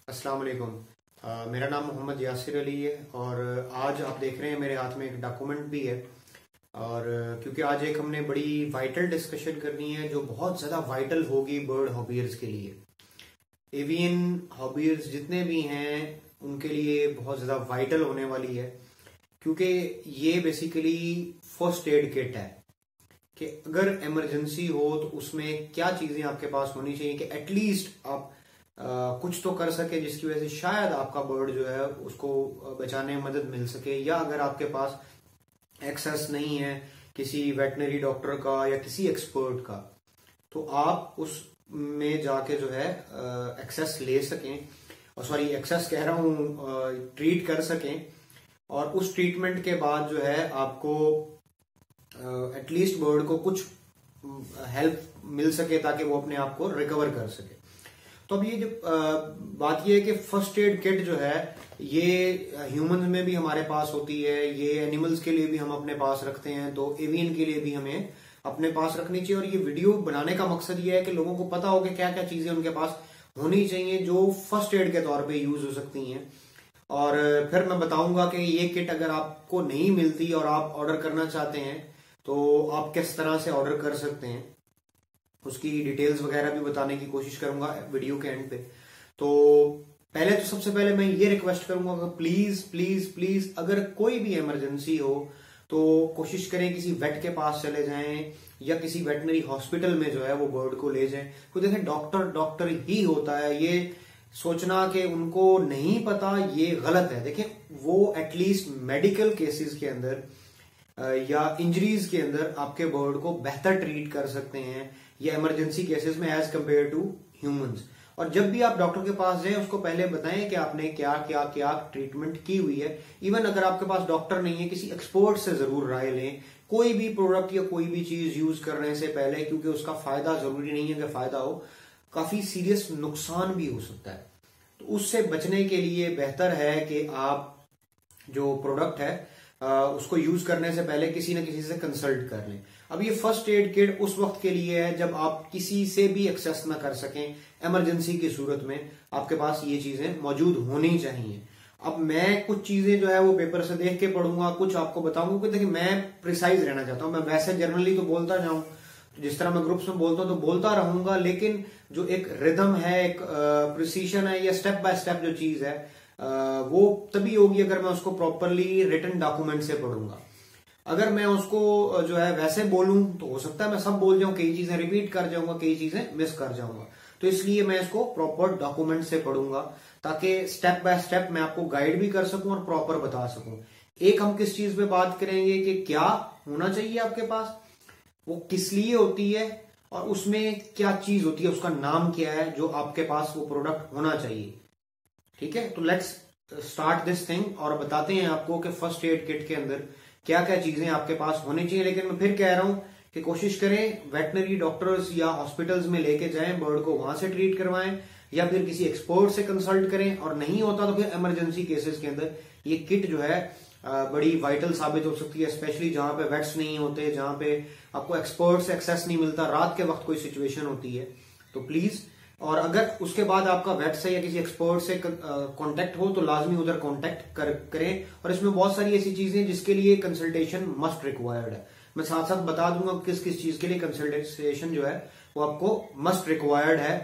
अस्सलाम वालेकुम। मेरा नाम मोहम्मद यासिर अली है और आज आप देख रहे हैं मेरे हाथ में एक डॉक्यूमेंट भी है। और क्योंकि आज एक हमने बड़ी वाइटल डिस्कशन करनी है जो बहुत ज़्यादा वाइटल होगी बर्ड हॉबियर्स के लिए। एवियन हॉबियर्स जितने भी हैं उनके लिए बहुत ज़्यादा वाइटल होने वाली है, क्योंकि ये बेसिकली फर्स्ट एड किट है कि अगर इमरजेंसी हो तो उसमें क्या चीज़ें आपके पास होनी चाहिए कि एटलीस्ट आप कुछ तो कर सके जिसकी वजह से शायद आपका बर्ड जो है उसको बचाने में मदद मिल सके। या अगर आपके पास एक्सेस नहीं है किसी वेटनरी डॉक्टर का या किसी एक्सपर्ट का, तो आप उसमें जाके जो है एक्सेस ले सकें, और सॉरी एक्सेस कह रहा हूं, ट्रीट कर सकें। और उस ट्रीटमेंट के बाद जो है आपको एटलीस्ट बर्ड को कुछ हेल्प मिल सके ताकि वो अपने आप को रिकवर कर सके। तो अब ये जो बात ये है कि फर्स्ट एड किट जो है ये ह्यूमंस में भी हमारे पास होती है, ये एनिमल्स के लिए भी हम अपने पास रखते हैं, तो एवियन के लिए भी हमें अपने पास रखनी चाहिए। और ये वीडियो बनाने का मकसद ये है कि लोगों को पता हो कि क्या क्या चीजें उनके पास होनी चाहिए जो फर्स्ट एड के तौर पे यूज हो सकती हैं। और फिर मैं बताऊंगा कि ये किट अगर आपको नहीं मिलती और आप ऑर्डर करना चाहते हैं तो आप किस तरह से ऑर्डर कर सकते हैं, उसकी डिटेल्स वगैरह भी बताने की कोशिश करूंगा वीडियो के एंड पे। तो पहले तो सबसे पहले मैं ये रिक्वेस्ट करूंगा कि प्लीज प्लीज प्लीज अगर कोई भी इमरजेंसी हो तो कोशिश करें किसी वेट के पास चले जाएं या किसी वेटनरी हॉस्पिटल में जो है वो बर्ड को ले जाएं। तो देखें डॉक्टर ही होता है, ये सोचना कि उनको नहीं पता ये गलत है। देखें वो एटलीस्ट मेडिकल केसेस के अंदर या इंजरीज के अंदर आपके बर्ड को बेहतर ट्रीट कर सकते हैं या इमरजेंसी केसेस में एज कंपेयर टू ह्यूमंस। और जब भी आप डॉक्टर के पास जाएं उसको पहले बताएं कि आपने क्या क्या क्या ट्रीटमेंट की हुई है। इवन अगर आपके पास डॉक्टर नहीं है किसी एक्सपर्ट से जरूर राय लें कोई भी प्रोडक्ट या कोई भी चीज यूज करने से पहले, क्योंकि उसका फायदा जरूरी नहीं है कि फायदा हो, काफी सीरियस नुकसान भी हो सकता है। तो उससे बचने के लिए बेहतर है कि आप जो प्रोडक्ट है उसको यूज करने से पहले किसी न किसी से कंसल्ट कर लें। अब ये फर्स्ट एड किट उस वक्त के लिए है जब आप किसी से भी एक्सेस ना कर सकें, इमरजेंसी की सूरत में आपके पास ये चीजें मौजूद होनी चाहिए। अब मैं कुछ चीजें जो है वो पेपर से देख के पढ़ूंगा, कुछ आपको बताऊंगा कि देखिए मैं प्रिसाइज रहना चाहता हूं। मैं वैसे जनरली तो बोलता जाऊं, तो जिस तरह मैं ग्रुप्स में बोलता हूं तो बोलता रहूंगा, लेकिन जो एक रिदम है, एक प्रिसीशन है या स्टेप बाय स्टेप जो चीज है वो तभी होगी अगर मैं उसको प्रॉपरली रिटन डॉक्यूमेंट से पढ़ूंगा। अगर मैं उसको जो है वैसे बोलूं तो हो सकता है मैं सब बोल जाऊं, कई चीजें रिपीट कर जाऊंगा, कई चीजें मिस कर जाऊंगा। तो इसलिए मैं इसको प्रॉपर डॉक्यूमेंट से पढ़ूंगा ताकि स्टेप बाय स्टेप मैं आपको गाइड भी कर सकूं और प्रॉपर बता सकूं। एक हम किस चीज पे बात करेंगे कि क्या होना चाहिए आपके पास, वो किस लिए होती है और उसमें क्या चीज होती है, उसका नाम क्या है जो आपके पास वो प्रोडक्ट होना चाहिए। ठीक है, तो लेट्स स्टार्ट दिस थिंग और बताते हैं आपको कि फर्स्ट एड किट के अंदर क्या क्या चीजें आपके पास होनी चाहिए। लेकिन मैं फिर कह रहा हूं कि कोशिश करें वेटनरी डॉक्टर्स या हॉस्पिटल्स में लेके जाएं, बर्ड को वहां से ट्रीट करवाएं या फिर किसी एक्सपर्ट से कंसल्ट करें। और नहीं होता तो फिर इमरजेंसी केसेस के अंदर ये किट जो है बड़ी वाइटल साबित हो सकती है, स्पेशली जहां पे वेट्स नहीं होते, जहां पे आपको एक्सपर्ट से एक्सेस नहीं मिलता, रात के वक्त कोई सिचुएशन होती है। तो प्लीज, और अगर उसके बाद आपका वेट से या किसी एक्सपर्ट से कांटेक्ट हो तो लाजमी उधर कांटेक्ट करें। और इसमें बहुत सारी ऐसी चीजें जिसके लिए कंसल्टेशन मस्ट रिक्वायर्ड है। मैं साथ साथ बता दूंगा किस किस चीज के लिए कंसल्टेशन जो है वो आपको मस्ट रिक्वायर्ड है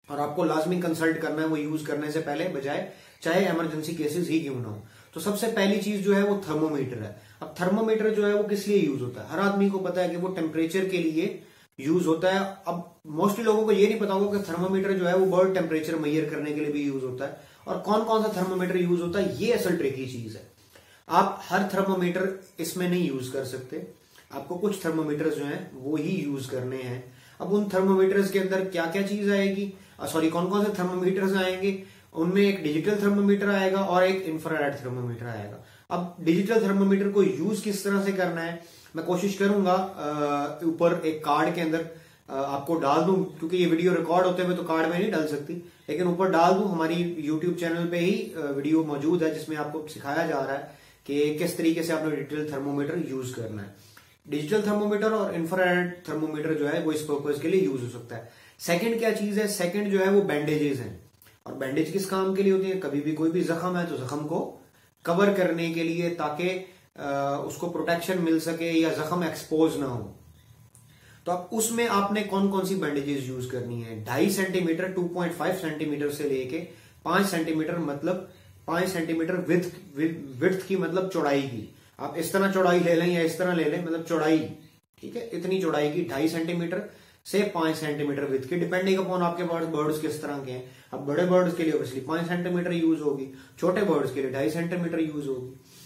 और आपको लाजमी कंसल्ट करना है वो यूज करने से पहले, बजाय चाहे इमरजेंसी केसेस ही क्यों ना हो। तो सबसे पहली चीज जो है वो थर्मोमीटर है। अब थर्मोमीटर जो है वो किस लिए यूज होता है, हर आदमी को पता है कि वो टेम्परेचर के लिए यूज होता है। अब मोस्टली लोगों को ये नहीं पता होगा कि थर्मोमीटर जो है वो बर्ड टेम्परेचर मेजर करने के लिए भी यूज होता है और कौन कौन सा थर्मोमीटर यूज होता है, ये असल ट्रिकी चीज है। आप हर थर्मोमीटर इसमें नहीं यूज कर सकते, आपको कुछ थर्मोमीटर जो हैं वो ही यूज करने हैं। अब उन थर्मोमीटर्स के अंदर क्या क्या चीज आएगी, सॉरी कौन कौन से थर्मोमीटर्स आएंगे, उनमें एक डिजिटल थर्मोमीटर आएगा और एक इंफ्रारेड थर्मोमीटर आएगा। अब डिजिटल थर्मोमीटर को यूज किस तरह से करना है मैं कोशिश करूंगा ऊपर एक कार्ड के अंदर आपको डाल दूं, क्योंकि ये वीडियो रिकॉर्ड होते हुए तो कार्ड में नहीं डाल सकती, लेकिन ऊपर डाल दूं। हमारी यूट्यूब चैनल पे ही वीडियो मौजूद है जिसमें आपको सिखाया जा रहा है कि किस तरीके से आपने डिजिटल थर्मोमीटर यूज करना है। डिजिटल थर्मोमीटर और इंफ्रारेड थर्मोमीटर जो है वो इस पर्पज के लिए यूज हो सकता है। सेकंड क्या चीज है, सेकंड जो है वो बैंडेजेस हैं। और बैंडेज किस काम के लिए होती है, कभी भी कोई भी जख्म है तो जख्म को कवर करने के लिए, ताकि उसको प्रोटेक्शन मिल सके या जख्म एक्सपोज ना हो। तो अब उसमें आपने कौन कौन सी बैंडेजेस यूज करनी है। 2.5 सेंटीमीटर 2.5 सेंटीमीटर से लेके 5 सेंटीमीटर, मतलब 5 सेंटीमीटर विड्थ की, मतलब चौड़ाई की। आप इस तरह चौड़ाई ले लें या इस तरह ले लें, मतलब चौड़ाई, ठीक है, इतनी चौड़ाई की 2.5 सेंटीमीटर से 5 सेंटीमीटर विड्थ की, डिपेंडिंग अपॉन आपके पास बर्ड्स किस तरह के हैं। अब बड़े बर्ड्स के लिए ऑब्वियसली 5 सेंटीमीटर यूज होगी, छोटे बर्ड्स के लिए 2.5 सेंटीमीटर यूज होगी।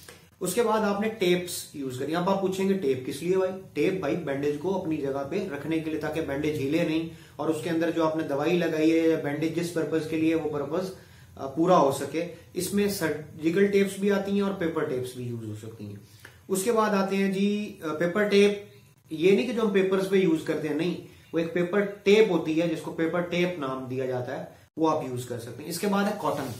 उसके बाद आपने टेप्स यूज करनी। अब आप पूछेंगे टेप किस लिए भाई। टेप भाई बैंडेज को अपनी जगह पे रखने के लिए, ताकि बैंडेज हिले नहीं और उसके अंदर जो आपने दवाई लगाई है या बैंडेज जिस पर्पज के लिए वो पर्पज पूरा हो सके। इसमें सर्जिकल टेप्स भी आती हैं और पेपर टेप्स भी यूज हो सकती हैं। उसके बाद आते हैं जी पेपर टेप। ये नहीं कि जो हम पेपर्स पे यूज करते हैं, नहीं, वो एक पेपर टेप होती है जिसको पेपर टेप नाम दिया जाता है, वो आप यूज कर सकते हैं। इसके बाद है कॉटन।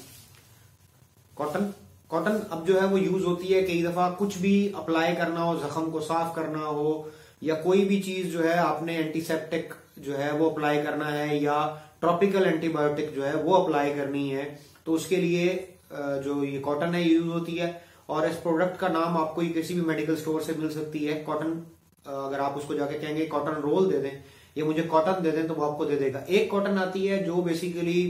कॉटन अब जो है वो यूज होती है कई दफा कुछ भी अप्लाई करना हो, जख्म को साफ करना हो, या कोई भी चीज जो है आपने एंटीसेप्टिक जो है वो अप्लाई करना है, या ट्रॉपिकल एंटीबायोटिक जो है वो अप्लाई करनी है, तो उसके लिए जो ये कॉटन है यूज होती है। और इस प्रोडक्ट का नाम आपको किसी भी मेडिकल स्टोर से मिल सकती है। कॉटन, अगर आप उसको जाके कहेंगे कॉटन रोल दे दें, ये मुझे कॉटन दे दें, तो वो आपको दे देगा। एक कॉटन आती है जो बेसिकली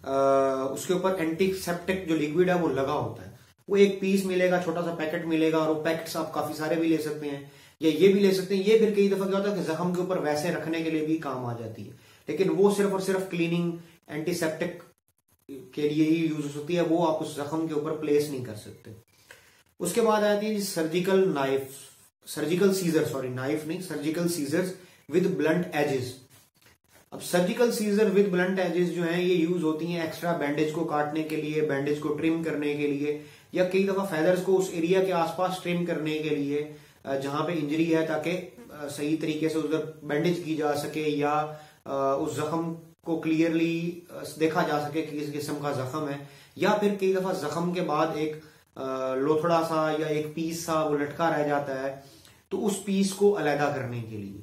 उसके ऊपर एंटीसेप्टिक जो लिक्विड है वो लगा होता है, वो एक पीस मिलेगा, छोटा सा पैकेट मिलेगा, और वो पैकेट्स आप काफी सारे भी ले सकते हैं या ये भी ले सकते हैं। ये फिर कई दफा क्या होता है कि जख्म के ऊपर वैसे रखने के लिए भी काम आ जाती है, लेकिन वो सिर्फ और सिर्फ क्लीनिंग एंटीसेप्टिक के लिए ही यूज हो सकती है, वो आप उस जख्म के ऊपर प्लेस नहीं कर सकते। उसके बाद आती है surgical knife, surgical scissor, sorry knife नहीं, surgical scissors with blunt edges. अब surgical scissor with blunt edges जो हैं ये यूज होती हैं एक्स्ट्रा बैंडेज को काटने के लिए, बैंडेज को ट्रिम करने के लिए, या कई दफा फेदर्स को उस एरिया के आसपास ट्रिम करने के लिए जहां पे इंजरी है, ताकि सही तरीके से उधर बैंडेज की जा सके, या उस जख्म को क्लियरली देखा जा सके कि किस किस्म का जख्म है। या फिर कई दफा जख्म के बाद एक लोथड़ा सा या एक पीस सा वो लटका रह जाता है, तो उस पीस को अलहदा करने के लिए।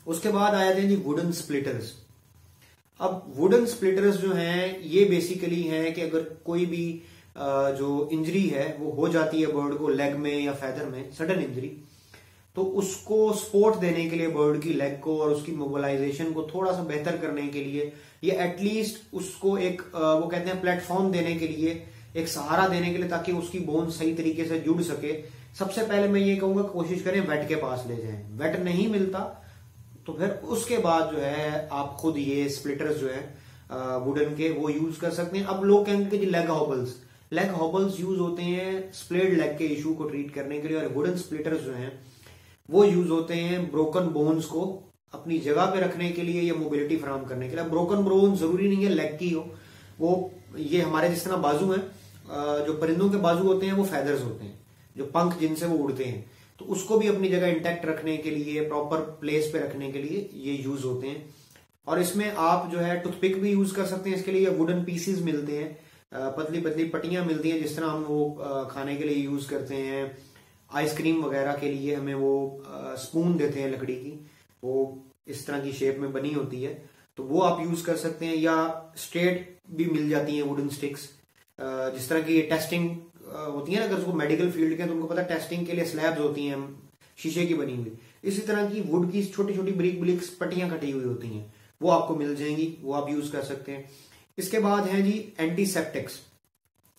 उसके बाद आ जाते हैं जी वुडन स्प्लिटर्स। अब वुडन स्प्लिटर्स जो हैं ये बेसिकली हैं कि अगर कोई भी जो इंजरी है वो हो जाती है बर्ड को लेग में या फेदर में, सडन इंजरी, तो उसको सपोर्ट देने के लिए बर्ड की लेग को और उसकी मोबिलाइजेशन को थोड़ा सा बेहतर करने के लिए, या एटलीस्ट उसको एक वो कहते हैं प्लेटफॉर्म देने के लिए, एक सहारा देने के लिए, ताकि उसकी बोन सही तरीके से जुड़ सके। सबसे पहले मैं ये कहूंगा कोशिश करें वेट के पास ले जाएं। वेट नहीं मिलता तो फिर उसके बाद जो है आप खुद ये स्प्लिटर्स जो है वुडन के वो यूज कर सकते हैं। अब लोग कहेंगे कि जी लेग हॉबल्स यूज होते हैं स्प्लिट लेग के इशू को ट्रीट करने के लिए, और वुडन स्प्लिटर्स जो हैं वो यूज होते हैं ब्रोकन बोन्स को अपनी जगह पे रखने के लिए या मोबिलिटी फराहम करने के लिए। ब्रोकन बोन जरूरी नहीं है लेग की हो, वो ये हमारे जिस तरह बाजू हैं, जो परिंदों के बाजू होते हैं वो फेदर्स होते हैं, जो पंख जिनसे वो उड़ते हैं, तो उसको भी अपनी जगह इंटैक्ट रखने के लिए, प्रॉपर प्लेस पे रखने के लिए ये यूज होते हैं। और इसमें आप जो है टूथपिक भी यूज कर सकते हैं इसके लिए, वुडन पीसेस मिलते हैं, पतली पतली पट्टियां मिलती हैं, जिस तरह हम वो खाने के लिए यूज करते हैं। आइसक्रीम वगैरह के लिए हमें वो स्पून देते हैं लकड़ी की, वो इस तरह की शेप में बनी होती है, तो वो आप यूज कर सकते हैं। या स्ट्रेट भी मिल जाती हैं वुडन स्टिक्स, जिस तरह की टेस्टिंग होती है ना, अगर उसको मेडिकल फील्ड के, तो उनको पता है टेस्टिंग के लिए स्लैब्स होती हैं शीशे की बनी हुई, इसी तरह की वुड की छोटी छोटी ब्रिक पट्टियां कटी हुई होती हैं, वो आपको मिल जाएंगी, वो आप यूज कर सकते हैं। इसके बाद है जी एंटीसेप्टिक्स।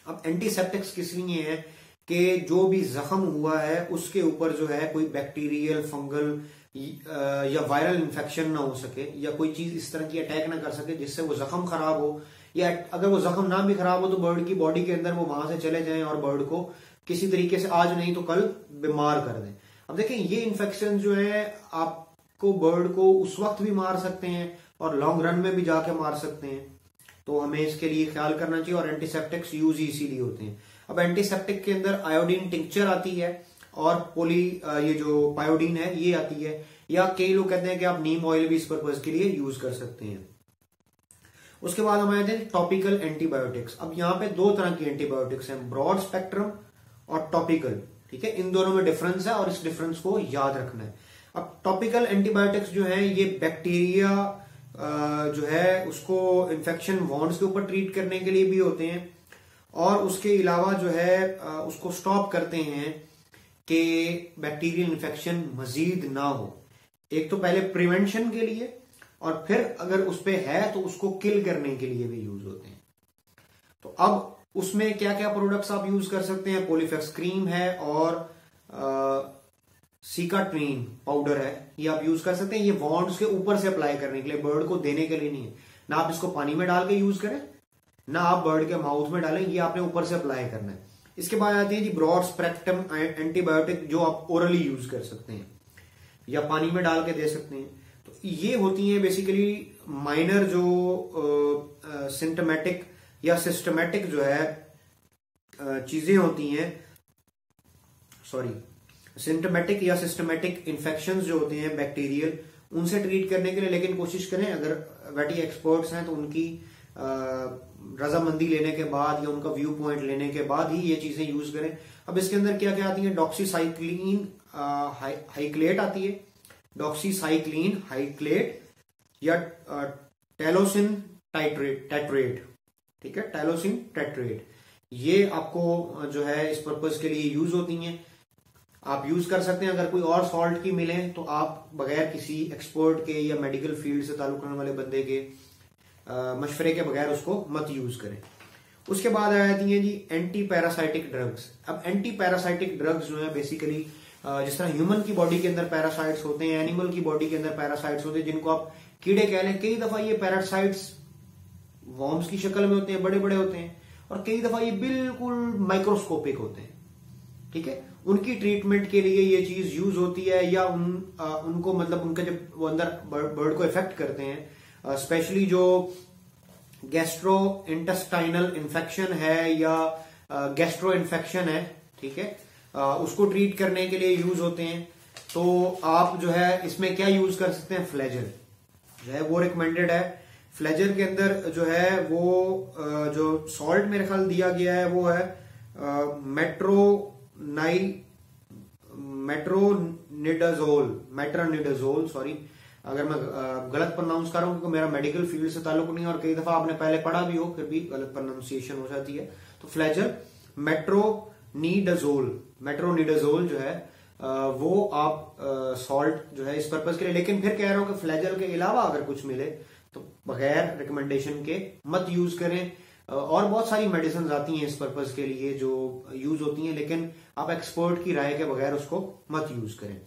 अब एंटीसेप्टिक्स किस लिए है कि जो भी जख्म हुआ है उसके ऊपर जो है कोई बैक्टीरियल, फंगल या वायरल इन्फेक्शन ना हो सके, या कोई चीज इस तरह की अटैक ना कर सके जिससे वो जख्म खराब हो, या अगर वो जख्म ना भी खराब हो तो बर्ड की बॉडी के अंदर वो वहां से चले जाएं और बर्ड को किसी तरीके से आज नहीं तो कल बीमार कर दें। अब देखें ये इन्फेक्शन जो है आपको बर्ड को उस वक्त भी मार सकते हैं और लॉन्ग रन में भी जाके मार सकते हैं, तो हमें इसके लिए ख्याल करना चाहिए। और एंटीसेप्टिक्स यूज ही इसीलिए होते हैं। अब एंटीसेप्टिक के अंदर आयोडीन टिंक्चर आती है और ये जो पायोडीन है ये आती है, या कई लोग कहते हैं कि आप नीम ऑयल भी इस पर्पज के लिए यूज कर सकते हैं। उसके बाद हम आते हैं टॉपिकल एंटीबायोटिक्स। अब यहाँ पे दो तरह की एंटीबायोटिक्स हैं, ब्रॉड स्पेक्ट्रम और टॉपिकल। ठीक है, इन दोनों में डिफरेंस है और इस डिफरेंस को याद रखना है। अब टॉपिकल एंटीबायोटिक्स जो है ये बैक्टीरिया जो है उसको इन्फेक्शन वॉन्ड्स के ऊपर ट्रीट करने के लिए भी होते हैं, और उसके अलावा जो है उसको स्टॉप करते हैं कि बैक्टीरियल इन्फेक्शन मजीद ना हो। एक तो पहले प्रिवेंशन के लिए, और फिर अगर उस पे है तो उसको किल करने के लिए भी यूज होते हैं। तो अब उसमें क्या क्या प्रोडक्ट्स आप यूज कर सकते हैं, पोलीफेक्स क्रीम है और सीकाट्रीन पाउडर है, ये आप यूज कर सकते हैं। ये वॉन्ड्स के ऊपर से अप्लाई करने के लिए, बर्ड को देने के लिए नहीं है। ना आप इसको पानी में डाल के यूज करें, ना आप बर्ड के माउथ में डालें, ये आपने ऊपर से अप्लाई करना है। इसके बाद आती है जी ब्रॉड स्पेक्ट्रम एंटीबायोटिक, जो आप ओरली यूज कर सकते हैं या पानी में डाल के दे सकते हैं। तो ये होती है बेसिकली माइनर जो सिम्टोमेटिक या सिस्टमेटिक जो है चीजें होती हैं, सिम्टोमेटिक या सिस्टमेटिक इन्फेक्शंस जो होते हैं बैक्टीरियल, उनसे ट्रीट करने के लिए। लेकिन कोशिश करें, अगर वेटी एक्सपर्ट्स हैं तो उनकी रजामंदी लेने के बाद या उनका व्यू पॉइंट लेने के बाद ही ये चीजें यूज करें। अब इसके अंदर क्या क्या आती है, डॉक्सीसाइक्लिन हाइक्लेट आती है, डॉक्सीसाइक्लिन हाइक्लेट या टैलोसिन टेट्रेट। ठीक है, टैलोसिन टेट्रेट, ये आपको जो है इस पर्पज के लिए यूज होती हैं, आप यूज कर सकते हैं। अगर कोई और सॉल्ट की मिले तो आप बगैर किसी एक्सपर्ट के या मेडिकल फील्ड से ताल्लुक रखने वाले बंदे के मशवरे के बगैर उसको मत यूज करें। उसके बाद आ जाती है जी एंटी पैरासाइटिक ड्रग्स। अब एंटी पैरासाइटिक ड्रग्स जो है बेसिकली जिस तरह ह्यूमन की बॉडी के अंदर पैरासाइट्स होते हैं, एनिमल की बॉडी के अंदर पैरासाइट्स होते हैं, जिनको आप कीड़े कह लें। कई दफा ये पैरासाइट्स वॉर्म्स की शक्ल में होते हैं, बड़े बड़े होते हैं, और कई दफा ये बिल्कुल माइक्रोस्कोपिक होते हैं। ठीक है, उनकी ट्रीटमेंट के लिए ये चीज यूज होती है, या उनको मतलब उनका जब वो अंदर बर्ड को इफेक्ट करते हैं, स्पेशली जो गैस्ट्रो इंटेस्टाइनल इन्फेक्शन है या गैस्ट्रो इन्फेक्शन है, ठीक है, उसको ट्रीट करने के लिए यूज होते हैं। तो आप जो है इसमें क्या यूज कर सकते हैं, फ्लैजल जो है वो रिकमेंडेड है। फ्लैजल के अंदर जो है वो जो सॉल्ट मेरे ख्याल दिया गया है वो है मेट्रोनिडाजोल, सॉरी अगर मैं गलत प्रोनाउंस कर रहा हूं, क्योंकि मेरा मेडिकल फील्ड से ताल्लुक नहीं है और कई दफा आपने पहले पढ़ा भी हो फिर भी गलत प्रोनाउंसिएशन हो जाती है। तो फ्लैजल मेट्रोनिडाजोल जो है वो आप सॉल्ट जो है इस पर्पज के लिए। लेकिन फिर कह रहा हूं कि फ्लैजल के अलावा अगर कुछ मिले तो बगैर रिकमेंडेशन के मत यूज करें। और बहुत सारी मेडिसिन आती हैं इस पर्पज के लिए जो यूज होती हैं, लेकिन आप एक्सपर्ट की राय के बगैर उसको मत यूज करें।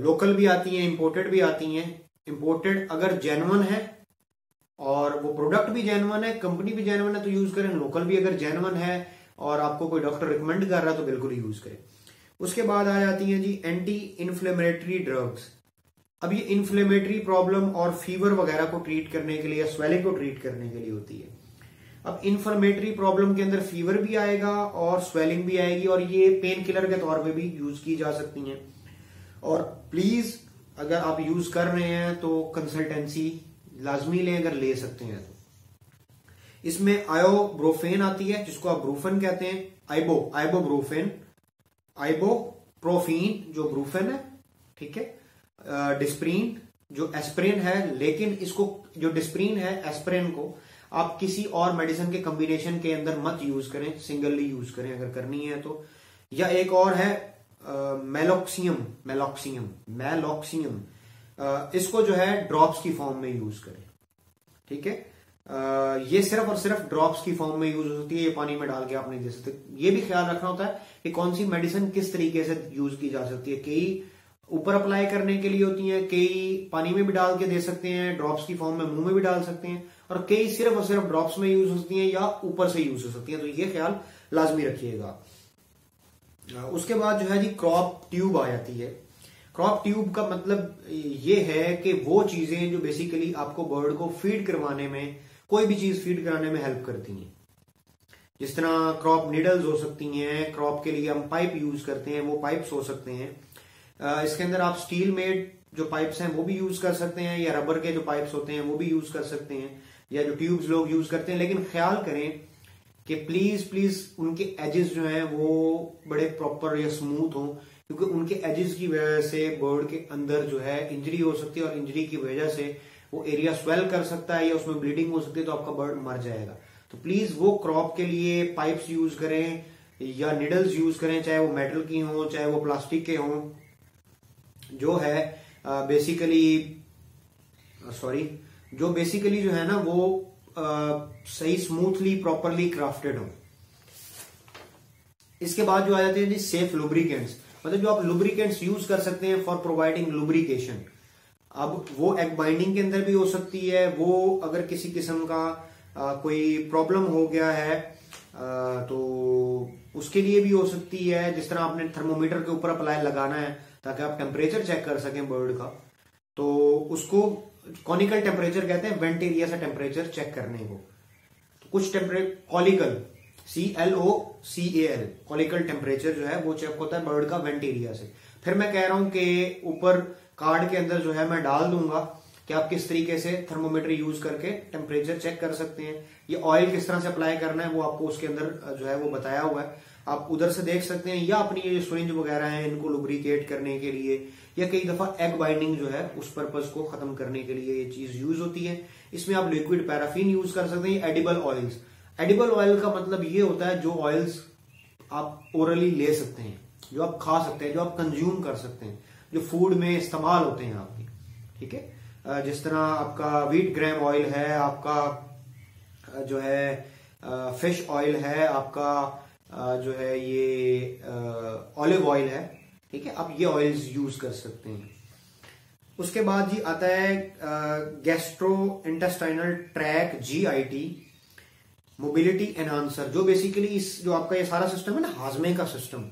लोकल भी आती हैं, इंपोर्टेड भी आती हैं। इंपोर्टेड अगर जेन्युइन है और वो प्रोडक्ट भी जेन्युइन है, कंपनी भी जेन्युइन है तो यूज करें। लोकल भी अगर जेन्युइन है और आपको कोई डॉक्टर रिकमेंड कर रहा है तो बिल्कुल यूज करें। उसके बाद आ जाती हैं जी एंटी इन्फ्लेमेटरी ड्रग्स। अब ये इन्फ्लेमेटरी प्रॉब्लम और फीवर वगैरह को ट्रीट करने के लिए या स्वेलिंग को ट्रीट करने के लिए होती है। अब इन्फ्लेमेटरी प्रॉब्लम के अंदर फीवर भी आएगा और स्वेलिंग भी आएगी, और ये पेन किलर के तौर पे भी यूज की जा सकती हैं। और प्लीज अगर आप यूज कर रहे हैं तो कंसल्टेंसी लाजमी लें, अगर ले सकते हैं तो। इसमें आयोब्रोफेन आती है, जिसको आप ब्रूफेन कहते हैं, आइबोप्रोफीन जो ब्रूफेन है, ठीक है, डिस्प्रीन जो एस्प्रिन है। लेकिन इसको जो डिस्प्रीन है एस्प्रिन को आप किसी और मेडिसिन के कॉम्बिनेशन के अंदर मत यूज करें, सिंगलली यूज करें अगर करनी है तो। या एक और है मेलोक्सियम, इसको जो है ड्रॉप्स की फॉर्म में यूज करें। ठीक है, ये सिर्फ और सिर्फ ड्रॉप्स की फॉर्म में यूज होती है, ये पानी में डाल के आप नहीं दे सकते। ये भी ख्याल रखना होता है कि कौन सी मेडिसिन किस तरीके से यूज की जा सकती है। कई ऊपर अप्लाई करने के लिए होती हैं, कई पानी में भी डाल के दे सकते हैं, ड्रॉप्स की फॉर्म में मुंह में भी डाल सकते हैं, और कई सिर्फ और सिर्फ ड्रॉप्स में यूज हो सकती हैं या ऊपर से यूज हो सकती हैं। तो ये ख्याल लाजमी रखिएगा। उसके बाद जो है जी क्रॉप ट्यूब आ जाती है। क्रॉप ट्यूब का मतलब ये है कि वो चीजें जो बेसिकली आपको बर्ड को फीड करवाने में, कोई भी चीज फीड कराने में हेल्प करती हैं। जिस तरह क्रॉप नीडल्स हो सकती हैं, क्रॉप के लिए हम पाइप यूज करते हैं, वो पाइप्स हो सकते हैं। इसके अंदर आप स्टील मेड जो पाइप्स हैं वो भी यूज कर सकते हैं, या रबर के जो पाइप्स होते हैं वो भी यूज कर सकते हैं, या जो ट्यूब्स लोग यूज करते हैं। लेकिन ख्याल करें कि प्लीज उनके एजेस जो हैं वो बड़े प्रॉपर या स्मूथ हों, क्योंकि उनके एजेस की वजह से बर्ड के अंदर जो है इंजरी हो सकती है, और इंजरी की वजह से वो एरिया स्वेल कर सकता है या उसमें ब्लीडिंग हो सकती है, तो आपका बर्ड मर जाएगा। तो प्लीज वो क्रॉप के लिए पाइप्स यूज करें या निडल्स यूज करें, चाहे वो मेटल की हों चाहे वो प्लास्टिक के हों, जो है बेसिकली जो है ना वो सही स्मूथली प्रॉपरली क्राफ्टेड हो। इसके बाद जो आ जाते हैं जी सेफ लुब्रिकेंट्स, मतलब जो आप लुब्रिकेंट्स यूज कर सकते हैं फॉर प्रोवाइडिंग लुब्रिकेशन। अब वो एग बाइंडिंग के अंदर भी हो सकती है, वो अगर किसी किस्म का कोई प्रॉब्लम हो गया है तो उसके लिए भी हो सकती है। जिस तरह आपने थर्मोमीटर के ऊपर अप्लाई लगाना है ताकि आप टेम्परेचर चेक कर सकें बर्ड का, तो उसको कॉनिकल टेम्परेचर कहते हैं, वेंट एरिया से टेम्परेचर चेक करने को। तो कुछ कॉलिकल CLOCAL कॉलिकल टेम्परेचर जो है वो चेक होता है बर्ड का वेंट एरिया से। फिर मैं कह रहा हूं कि ऊपर कार्ड के अंदर जो है मैं डाल दूंगा कि आप किस तरीके से थर्मोमीटर यूज करके टेम्परेचर चेक कर सकते हैं। ये ऑयल किस तरह से अप्लाई करना है वो आपको उसके अंदर जो है वो बताया हुआ है, आप उधर से देख सकते हैं। या अपनी ये सिरिंज वगैरह हैं इनको लुब्रिकेट करने के लिए, या कई दफा एग बाइंडिंग जो है उस पर्पज को खत्म करने के लिए ये चीज यूज होती है। इसमें आप लिक्विड पैराफिन यूज कर सकते हैं। एडिबल ऑयल्स, एडिबल ऑयल का मतलब ये होता है जो ऑयल्स आप ओरली ले सकते हैं, जो आप खा सकते हैं, जो आप कंज्यूम कर सकते हैं, जो फूड में इस्तेमाल होते हैं आपके, ठीक है। जिस तरह आपका व्हीट ग्राम ऑयल है, आपका जो है फिश ऑयल है, आपका जो है ये ऑलिव ऑयल है, ठीक है। आप ये ऑयल्स यूज कर सकते हैं। उसके बाद जी आता है gastro intestinal tract GIT mobility enhancer, जो बेसिकली इस जो आपका ये सारा सिस्टम है ना हाजमे का सिस्टम,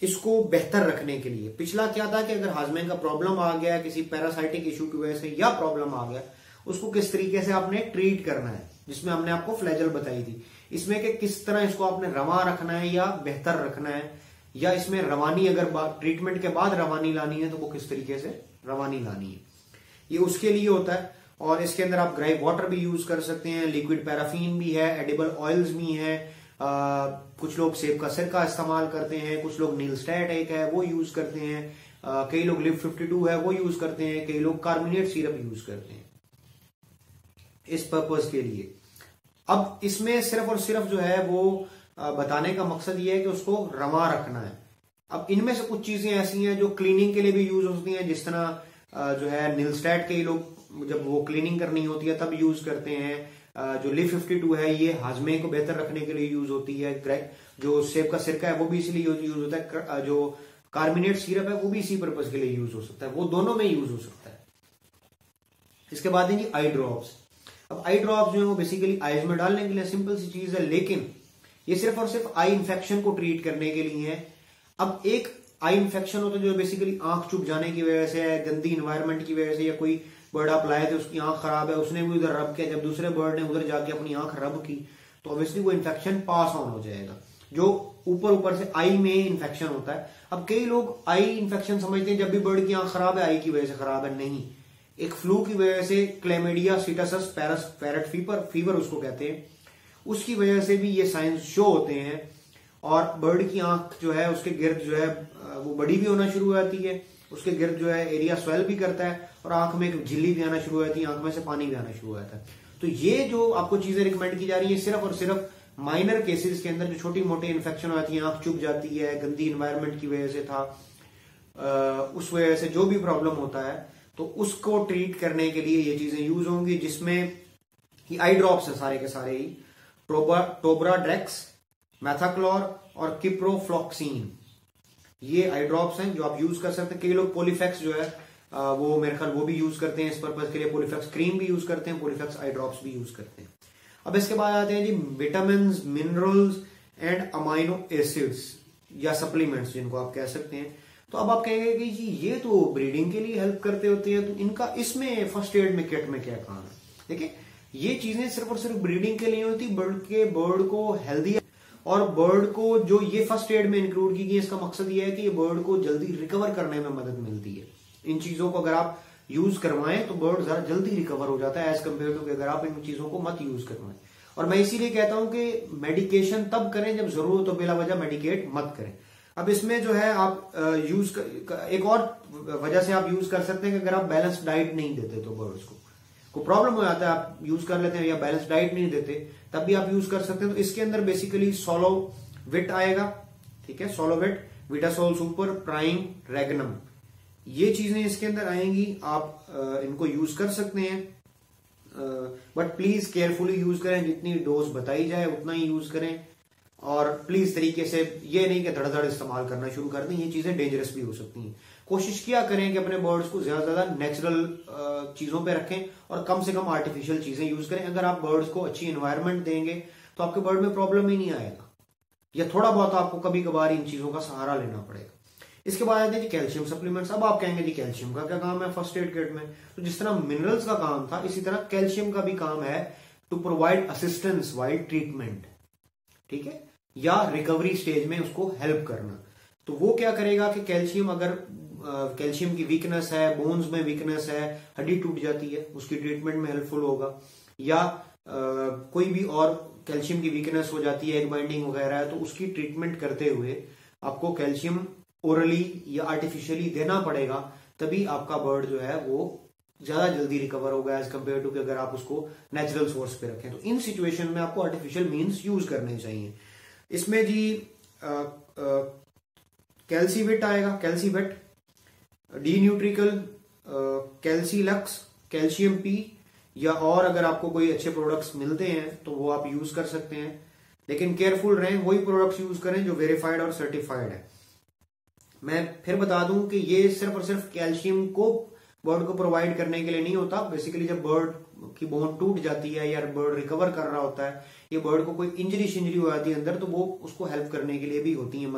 इसको बेहतर रखने के लिए। पिछला क्या था कि अगर हाजमे का प्रॉब्लम आ गया किसी पैरासाइटिक इशू की वजह से या प्रॉब्लम आ गया, उसको किस तरीके से आपने ट्रीट करना है, जिसमें हमने आपको फ्लैजल बताई थी। इसमें कि किस तरह इसको आपने रवा रखना है या बेहतर रखना है, या इसमें रवानी अगर ट्रीटमेंट के बाद रवानी लानी है तो वो किस तरीके से रवानी लानी है, ये उसके लिए होता है। और इसके अंदर आप ग्राई वाटर भी यूज कर सकते हैं, लिक्विड पैराफिन भी है, एडिबल ऑयल्स भी हैं, कुछ लोग सेब का सिरका इस्तेमाल करते हैं, कुछ लोग नीलस्टैट एक है वो यूज करते हैं, कई लोग लिव 52 है वो यूज करते हैं, कई लोग कार्बोनेट सिरप यूज करते हैं इस पर्पज के लिए। अब इसमें सिर्फ और सिर्फ जो है वो बताने का मकसद ये है कि उसको रवा रखना है। अब इनमें से कुछ चीजें ऐसी हैं जो क्लीनिंग के लिए भी यूज होती हैं, जिस तरह जो है नीलस्टैट कई लोग जब वो क्लीनिंग करनी होती है तब यूज करते हैं। जो लिव 52 है ये हाजमे को बेहतर रखने के लिए यूज होती है। जो सेब का सिरका है वो भी इसीलिए यूज होता है। जो कार्बोनेट सिरप है वो भी इसी पर्पज के लिए यूज हो सकता है, वो दोनों में यूज हो सकता है। इसके बाद है जी आई ड्रॉप्स। अब आई ड्रॉप्स जो है वो बेसिकली आईज में डालने के लिए सिंपल सी चीज है, लेकिन ये सिर्फ और सिर्फ आई इन्फेक्शन को ट्रीट करने के लिए है। अब एक आई इन्फेक्शन होता है जो बेसिकली आंख चुभ जाने की वजह से है, गंदी इन्वायरमेंट की वजह से, या कोई बर्ड आप लाए थे उसकी आंख खराब है, उसने भी उधर रब किया, जब दूसरे बर्ड ने उधर जाके अपनी आंख रब की तो ऑब्वियसली वो इन्फेक्शन पास ऑन हो जाएगा, जो ऊपर से आई में इन्फेक्शन होता है। अब कई लोग आई इन्फेक्शन समझते हैं जब भी बर्ड की आंख खराब है आई की वजह से खराब है, नहीं, एक फ्लू की वजह से, क्लेमेडिया सीटासस पैरट फीवर उसको कहते हैं, उसकी वजह से भी ये साइंस शो होते हैं। और बर्ड की आंख जो है उसके गिर्द जो है वो बड़ी भी होना शुरू हो जाती है, उसके गिर्द जो है एरिया स्वेल भी करता है, और आंख में एक झिल्ली भी आना शुरू हो जाती है, आंख में से पानी भी आना शुरू हो जाता है। तो ये जो आपको चीजें रिकमेंड की जा रही है सिर्फ और सिर्फ माइनर केसेस के अंदर, जो छोटी मोटी इन्फेक्शन हो जाती है, आंख चुभ जाती है, गंदी इन्वायरमेंट की वजह से था, उस वजह से जो भी प्रॉब्लम होता है तो उसको ट्रीट करने के लिए ये चीजें यूज होंगी, जिसमें आई ड्रॉप्स है सारे के सारे ही, टोब्राड्रेक्स, मैथाक्लोर और किप्रोफ्लॉक्सीन, ये आई ड्रॉप्स हैं जो आप यूज कर सकते हैं। कई लोग पोलीफेक्स जो है वो मेरे ख्याल वो भी यूज करते हैं इस पर्पज के लिए, पोलीफेक्स क्रीम भी यूज करते हैं, पोलीफेक्स आई ड्रॉप्स भी यूज करते हैं। अब इसके बाद आते हैं जी vitamin, minerals and amino acids या सप्लीमेंट्स जिनको आप कह सकते हैं। तो अब आप कहेंगे कि जी ये तो ब्रीडिंग के लिए हेल्प करते होते हैं, तो इनका इसमें फर्स्ट एड में किट में क्या काम है? देखिए, ये चीजें सिर्फ और सिर्फ ब्रीडिंग के लिए होती, बर्ड को हेल्दी और बर्ड को जो ये फर्स्ट एड में इंक्लूड की गई, इसका मकसद ये है कि ये बर्ड को जल्दी रिकवर करने में मदद मिलती है। इन चीजों को अगर आप यूज करवाएं तो बर्ड जरा जल्दी रिकवर हो जाता है एज कम्पेयर टू अगर आप इन चीजों को मत यूज करवाएं। और मैं इसीलिए कहता हूं कि मेडिकेशन तब करें जब जरूरत हो, बिला वजह मेडिकेट मत करें। अब इसमें जो है आप एक और वजह से आप यूज कर सकते हैं कि अगर आप बैलेंस डाइट नहीं देते तो बर्ड्स को प्रॉब्लम हो जाता है, आप यूज कर लेते हैं या बैलेंस डाइट नहीं देते तब भी आप यूज कर सकते हैं। तो इसके अंदर बेसिकली सोलोविट आएगा, ठीक है, सोलोविट, विटासोल सुपर, प्राइम, रेगनम, ये चीजें इसके अंदर आएंगी। आप इनको यूज कर सकते हैं, बट प्लीज केयरफुली यूज करें, जितनी डोज बताई जाए उतना ही यूज करें। और प्लीज तरीके से ये नहीं कि धड़धड़ इस्तेमाल करना शुरू कर दें, ये चीजें डेंजरस भी हो सकती हैं। कोशिश किया करें कि अपने बर्ड्स को ज्यादा से ज्यादा नेचुरल चीजों पे रखें और कम से कम आर्टिफिशियल चीजें यूज करें। अगर आप बर्ड्स को अच्छी एनवायरनमेंट देंगे तो आपके बर्ड में प्रॉब्लम ही नहीं आएगा, या थोड़ा बहुत आपको कभी कभार इन चीजों का सहारा लेना पड़ेगा। इसके बाद आते हैं जी कैल्शियम सप्लीमेंट्स। अब आप कहेंगे जी कैल्शियम का क्या काम है फर्स्ट एड किट में? तो जिस तरह मिनरल्स का काम था, इसी तरह कैल्शियम का भी काम है to provide assistance while treatment, ठीक है, या रिकवरी स्टेज में उसको हेल्प करना। तो वो क्या करेगा कि कैल्शियम, अगर कैल्शियम की वीकनेस है, बोन्स में वीकनेस है, हड्डी टूट जाती है, उसकी ट्रीटमेंट में हेल्पफुल होगा। या कोई भी और कैल्शियम की वीकनेस हो जाती है, एग बाइंडिंग वगैरह है, तो उसकी ट्रीटमेंट करते हुए आपको कैल्शियम ओरली या आर्टिफिशियली देना पड़ेगा, तभी आपका बर्ड जो है वो ज्यादा जल्दी रिकवर होगा एज कम्पेयर टू कि अगर आप उसको नेचुरल सोर्स पे रखें। तो इन सिचुएशन में आपको आर्टिफिशियल मीन्स यूज करने चाहिए। इसमें जी कैल्सीविट आएगा, कैल्सीविट, डी न्यूट्रिकल, कैल्सीलक्स, कैल्शियम पी, या और अगर आपको कोई अच्छे प्रोडक्ट्स मिलते हैं तो वो आप यूज कर सकते हैं, लेकिन केयरफुल रहें, वही प्रोडक्ट्स यूज करें जो वेरीफाइड और सर्टिफाइड है। मैं फिर बता दूं कि ये सिर्फ और सिर्फ कैल्शियम को बर्ड को प्रोवाइड करने के लिए नहीं होता। बेसिकली जब बर्ड की बोन टूट जाती है या बर्ड रिकवर कर रहा होता है, ये बर्ड को कोई इंजरी हो जाती है अंदर, तो वो उसको हेल्प करने के लिए भी होती है।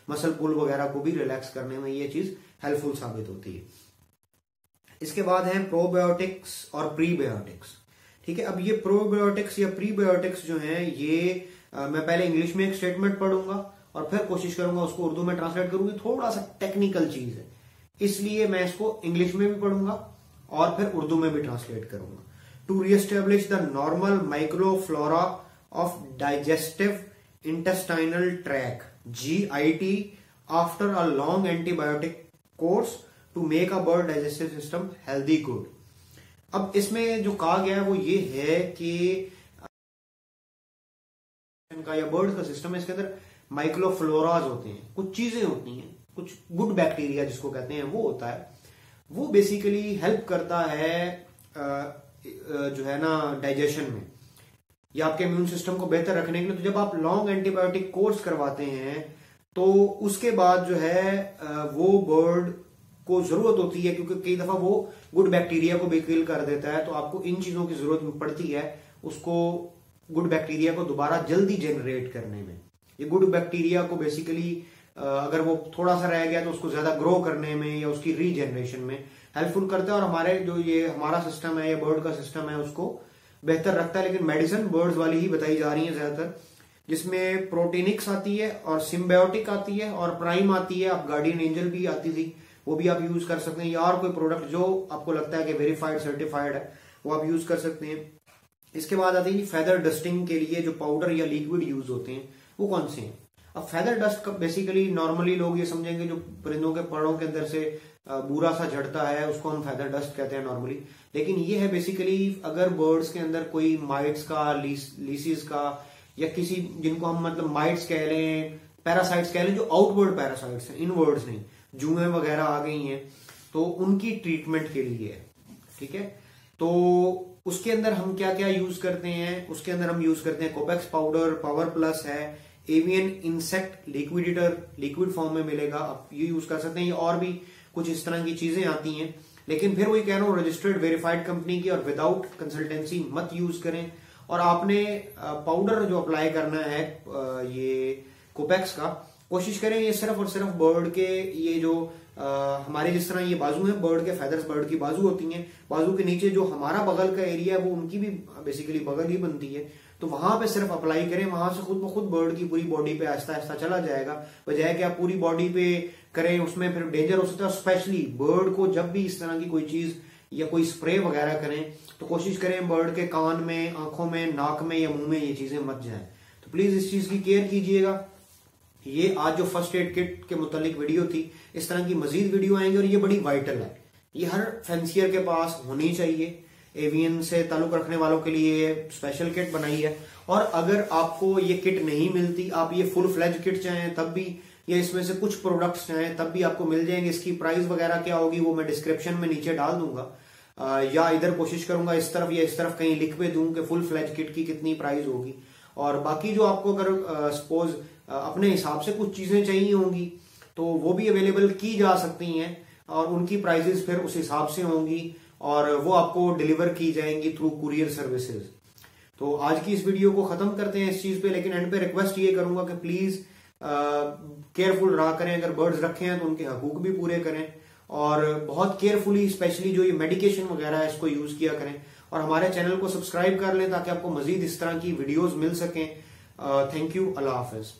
मसल पुल वगैरह को भी रिलैक्स करने में ये चीज हेल्पफुल साबित होती है। इसके बाद है प्रोबायोटिक्स और प्रीबायोटिक्स, ठीक है। अब ये प्रोबायोटिक्स या प्रीबायोटिक्स जो है ये मैं पहले इंग्लिश में एक स्टेटमेंट पढ़ूंगा और फिर कोशिश करूंगा उसको उर्दू में ट्रांसलेट करूंगी। थोड़ा सा टेक्निकल चीज है, इसलिए मैं इसको इंग्लिश में भी पढ़ूंगा और फिर उर्दू में भी ट्रांसलेट करूंगा। To reestablish the normal microflora of digestive intestinal tract GIT after a long antibiotic course to make a bird digestive system healthy good. अब इसमें जो कहा गया है वो ये है कि का या बर्ड का सिस्टम है, इसके अंदर माइक्रोफ्लोराज होते हैं, कुछ चीजें होती हैं, कुछ गुड बैक्टीरिया जिसको कहते हैं वो होता है। वो बेसिकली हेल्प करता है जो है ना डाइजेशन में या आपके इम्यून सिस्टम को बेहतर रखने के लिए। तो जब आप लॉन्ग एंटीबायोटिक कोर्स करवाते हैं तो उसके बाद जो है वो बर्ड को जरूरत होती है, क्योंकि कई दफा वो गुड बैक्टीरिया को भी किल कर देता है, तो आपको इन चीजों की जरूरत पड़ती है उसको गुड बैक्टीरिया को दोबारा जल्दी जनरेट करने में। ये गुड बैक्टीरिया को बेसिकली अगर वो थोड़ा सा रह गया तो उसको ज्यादा ग्रो करने में या उसकी रीजनरेशन में हेल्पफुल करता है। और हमारे जो ये हमारा सिस्टम है या बर्ड का सिस्टम है उसको बेहतर रखता है। लेकिन मेडिसिन बर्ड्स वाली ही बताई जा रही है ज्यादातर, जिसमें प्रोटीनिक्स आती है और सिम्बायोटिक आती है और प्राइम आती है। आप गार्डियन एंजल भी आती थी, वो भी आप यूज कर सकते हैं, या और कोई प्रोडक्ट जो आपको लगता है कि वेरीफाइड सर्टिफाइड है वो आप यूज कर सकते हैं। इसके बाद आती है फेदर डस्टिंग के लिए जो पाउडर या लिक्विड यूज होते हैं वो कौन से हैं। अब फेदर डस्ट बेसिकली नॉर्मली लोग ये समझेंगे जो परिंदों के पड़ों के अंदर से बुरा सा झड़ता है उसको हम फेदर डस्ट कहते हैं नॉर्मली। लेकिन ये है बेसिकली अगर बर्ड्स के अंदर कोई माइट्स का, लीसीज का, या किसी जिनको हम मतलब माइट्स कह लें, पैरासाइट्स कह लें, जो आउटवर्ड पैरासाइट्स हैं, इनवर्ड्स नहीं, जुएं वगैरह आ गई हैं, तो उनकी ट्रीटमेंट के लिए है, ठीक है। तो उसके अंदर हम क्या क्या यूज करते हैं, उसके अंदर हम यूज करते हैं कोपेक्स पाउडर, पावर प्लस है, avian insect liquidator liquid form में मिलेगा, आप ये यूज कर सकते हैं। और भी कुछ इस तरह की चीजें आती हैं, लेकिन फिर वही कह रहा हूं रजिस्टर्ड वेरीफाइड कंपनी की और विदाउट कंसल्टेंसी मत यूज करें। और आपने पाउडर जो अप्लाई करना है ये कोपेक्स का, कोशिश करें ये सिर्फ और सिर्फ बर्ड के ये जो हमारे जिस तरह ये बाजू है, बर्ड के फेदर्स बर्ड की बाजू होती हैं, बाजू के नीचे जो हमारा बगल का एरिया है वो उनकी भी बेसिकली बगल ही बनती है, तो वहां पे सिर्फ अप्लाई करें, वहां से खुद ब खुद बर्ड की पूरी बॉडी पे आहिस्ता आहिस्ता चला जाएगा, बजाय कि आप पूरी बॉडी पे करें, उसमें फिर डेंजर हो सकता है। स्पेशली बर्ड को जब भी इस तरह की कोई चीज या कोई स्प्रे वगैरह करें तो कोशिश करें बर्ड के कान में, आंखों में, नाक में या मुंह में ये चीजें मत जाएं। तो प्लीज इस चीज की केयर कीजिएगा। ये आज जो फर्स्ट एड किट के मुतालिक वीडियो थी, इस तरह की मजीद वीडियो आएंगे और ये बड़ी वाइटल है, ये हर फैंसियर के पास होनी चाहिए। एवियन से ताल्लुक रखने वालों के लिए स्पेशल किट बनाई है, और अगर आपको ये किट नहीं मिलती, आप ये फुल फ्लेज किट चाहें तब भी, या इसमें से कुछ प्रोडक्ट्स चाहें तब भी आपको मिल जाएंगे। इसकी प्राइस वगैरह क्या होगी वो मैं डिस्क्रिप्शन में नीचे डाल दूंगा, या इधर कोशिश करूंगा इस तरफ या इस तरफ कहीं लिख पे दूं कि फुल फ्लेज किट की कितनी प्राइस होगी। और बाकी जो आपको अगर सपोज अपने हिसाब से कुछ चीजें चाहिए होंगी तो वो भी अवेलेबल की जा सकती हैं, और उनकी प्राइजेस फिर उस हिसाब से होंगी और वो आपको डिलीवर की जाएंगी थ्रू कुरियर सर्विसेज। तो आज की इस वीडियो को खत्म करते हैं इस चीज पे, लेकिन एंड पे रिक्वेस्ट ये करूंगा कि प्लीज केयरफुल रहा करें। अगर बर्ड्स रखे हैं तो उनके हकूक भी पूरे करें, और बहुत केयरफुली स्पेशली जो ये मेडिकेशन वगैरह है इसको यूज किया करें, और हमारे चैनल को सब्सक्राइब कर लें ताकि आपको मजीद इस तरह की वीडियोस मिल सकें। Thank you, Allah Hafiz.